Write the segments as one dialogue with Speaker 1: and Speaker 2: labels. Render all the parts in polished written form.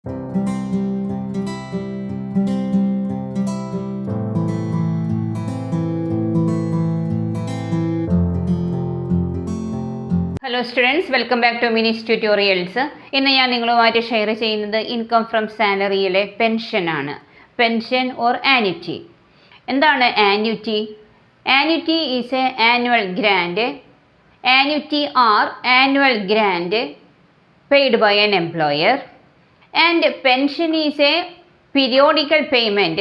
Speaker 1: Hello students, welcome back to Minis tutorials. ഇന്ന് ഞാൻ നിങ്ങളുമായിട്ട് ഷെയർ ചെയ്യുന്നത് ഇൻകം ഫ്രം സാലറിയിലെ പെൻഷനാണ്. Pension or annuity. എന്താണ് annuity? Annuity is a annual grant. Annuity are annual grant paid by an employer, and pension is a periodical payment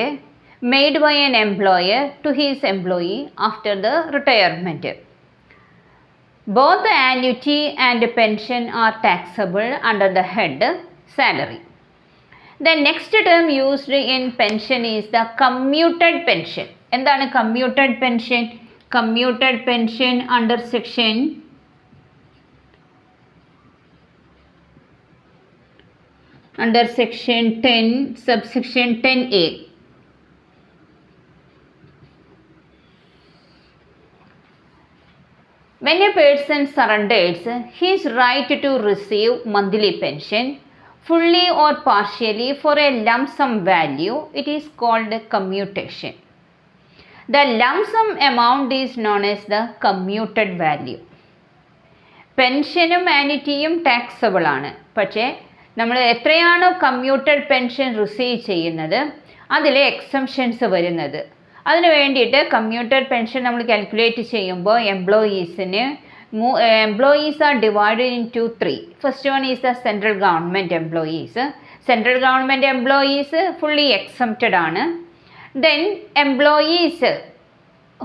Speaker 1: made by an employer to his employee after the retirement. Both annuity and pension are taxable under the head salary. The next term used in pension is the commuted pension. എന്താണ് commuted pension? Commuted pension under section 10 subsection 10A. When a person surrenders his right to receive monthly pension fully or partially for a lump sum value, it is called commutation. The lump sum amount is known as the commuted value. പെൻഷനും ആന്വിറ്റിയും taxable ആണ്. പക്ഷേ നമ്മൾ എത്രയാണോ commuted pension receive ചെയ്യുന്നത് അതിലെ exemptions വരുന്നത്. അതിന് വേണ്ടിയിട്ട് കമ്മ്യൂട്ടഡ് പെൻഷൻ നമ്മൾ കാൽക്കുലേറ്റ് ചെയ്യുമ്പോൾ employees are divided into 3. First one is the central government employees. Central government employees fully exempted ആണ്. Then employees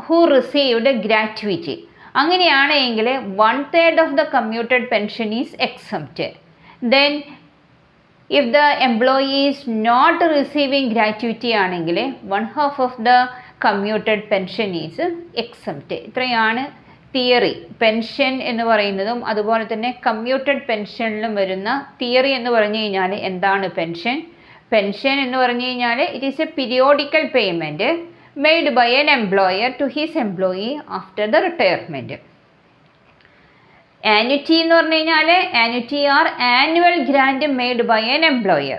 Speaker 1: who received gratuity. അങ്ങനെയാണെങ്കിൽ 1/3 of the commuted pension is exempted. Then if the employee is not receiving gratuity ആണെങ്കിൽ 1/2 of the commuted pension is exempt. ഇത്രയാണ് theory. Pension എന്ന് പറയുന്നതും അതുപോലെ തന്നെ commuted പെൻഷനിലും വരുന്ന theory എന്ന് പറഞ്ഞു കഴിഞ്ഞാൽ എന്താണ് പെൻഷൻ? പെൻഷൻ എന്ന് പറഞ്ഞു കഴിഞ്ഞാൽ it is a periodical payment made by an employer to his employee after the retirement. Annuity എന്ന് പറഞ്ഞു കഴിഞ്ഞാൽ annuity are annual grant made by an employer.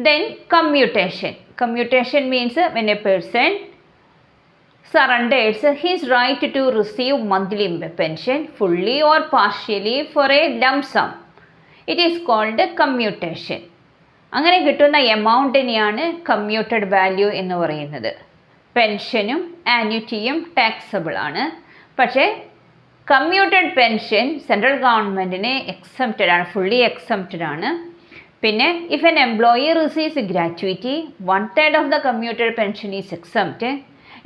Speaker 1: Then commutation. Commutation means when a person surrenders his right to receive monthly pension fully or partially for a lump sum, it is called commutation. അങ്ങനെ കിട്ടുന്ന എമൗണ്ടിനെയാണ് commuted value എന്ന് പറയുന്നത്. പെൻഷനും ആന്വിറ്റിയും taxable ആണ്. പക്ഷേ commuted pension central ഗവൺമെൻറ്റിന് exempted ആണ്, fully exempted ആണ്. പിന്നെ if an employee receives gratuity 1/3 of the commuted pension is exempt.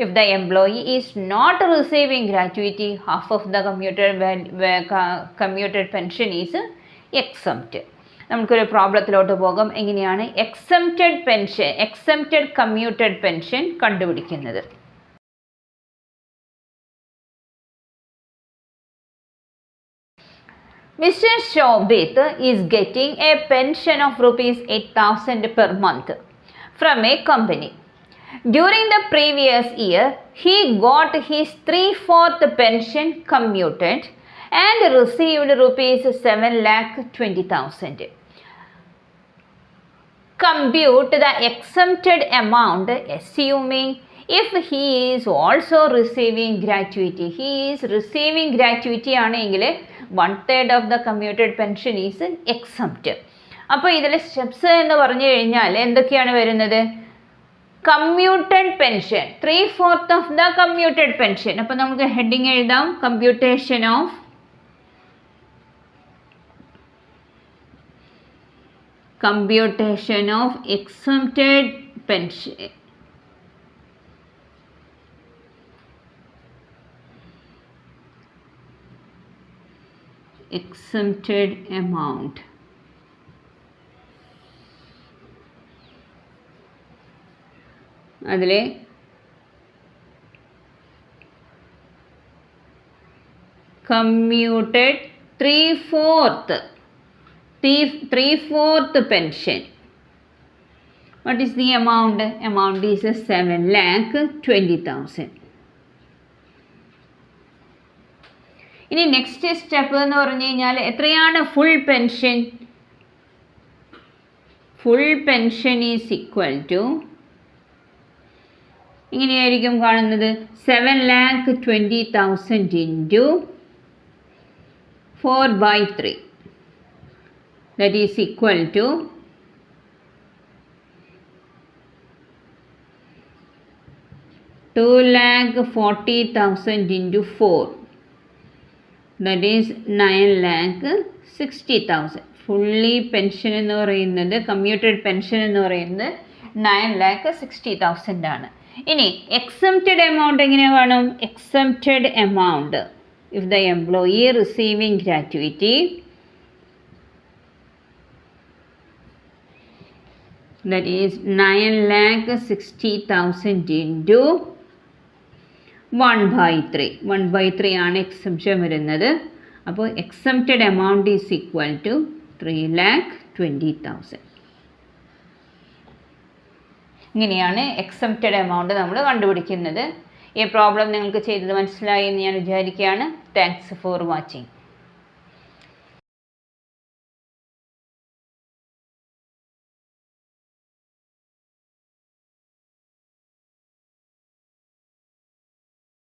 Speaker 1: If the employee is not receiving gratuity 1/2 of the commuted pension is exempt. നമുക്കൊരു പ്രോബ്ലത്തിലോട്ട് പോകാം. എങ്ങനെയാണ് എക്സംപ്റ്റഡ് കമ്മ്യൂട്ടഡ് പെൻഷൻ കണ്ടുപിടിക്കുന്നത്? Mr. Shobit is getting a pension of rupees 8,000 per month from a company. During the previous year, he got his 3/4 pension commuted and received rupees 7,20,000. Compute the exempted amount assuming if he is also receiving gratuity. He is receiving gratuity ആണെങ്കിൽ 1/3 of the commuted pension is exempt. അപ്പോൾ ഇതിലെ steps എന്ന് പറഞ്ഞു കഴിഞ്ഞാൽ എന്തൊക്കെയാണ് വരുന്നത്? Commuted pension 3/4 of the commuted pension. അപ്പോൾ നമുക്ക് ഹെഡിങ് എഴുതാം, computation of exempted pension. Exempted amount. അതിലെ commuted 3/4 pension. What is the amount? Amount is 7,20,000. ഇനി നെക്സ്റ്റ് സ്റ്റെപ്പ് എന്ന് പറഞ്ഞു കഴിഞ്ഞാൽ എത്രയാണ് full pension? Full pension is equal to ഇങ്ങനെയായിരിക്കും കാണുന്നത് 7,20,000 into 4/3 that is equal to 2,40,000 into 4 that is 9,60,000. Fully pension എന്ന് പറയുന്നത് കമ്മ്യൂട്ടഡ് പെൻഷൻ എന്ന് പറയുന്നത് 9,60,000 ആണ്. ഇനി എക്സംപ്റ്റഡ് എമൗണ്ട് എങ്ങനെ വേണം? Exempted amount if the employee receiving gratuity that is 9,60,000 into 1/3. 1/3 ആണ് എക്സംപ്ഷൻ വരുന്നത്. അപ്പോൾ exempted amount is equal to 3,20,000. ഇങ്ങനെയാണ് എക്സംപ്റ്റഡ് എമൗണ്ട് നമ്മൾ കണ്ടുപിടിക്കുന്നത്. ഈ പ്രോബ്ലം നിങ്ങൾക്ക് ചെയ്തത് മനസ്സിലായി എന്ന് ഞാൻ വിചാരിക്കുകയാണ്. Thanks for watching.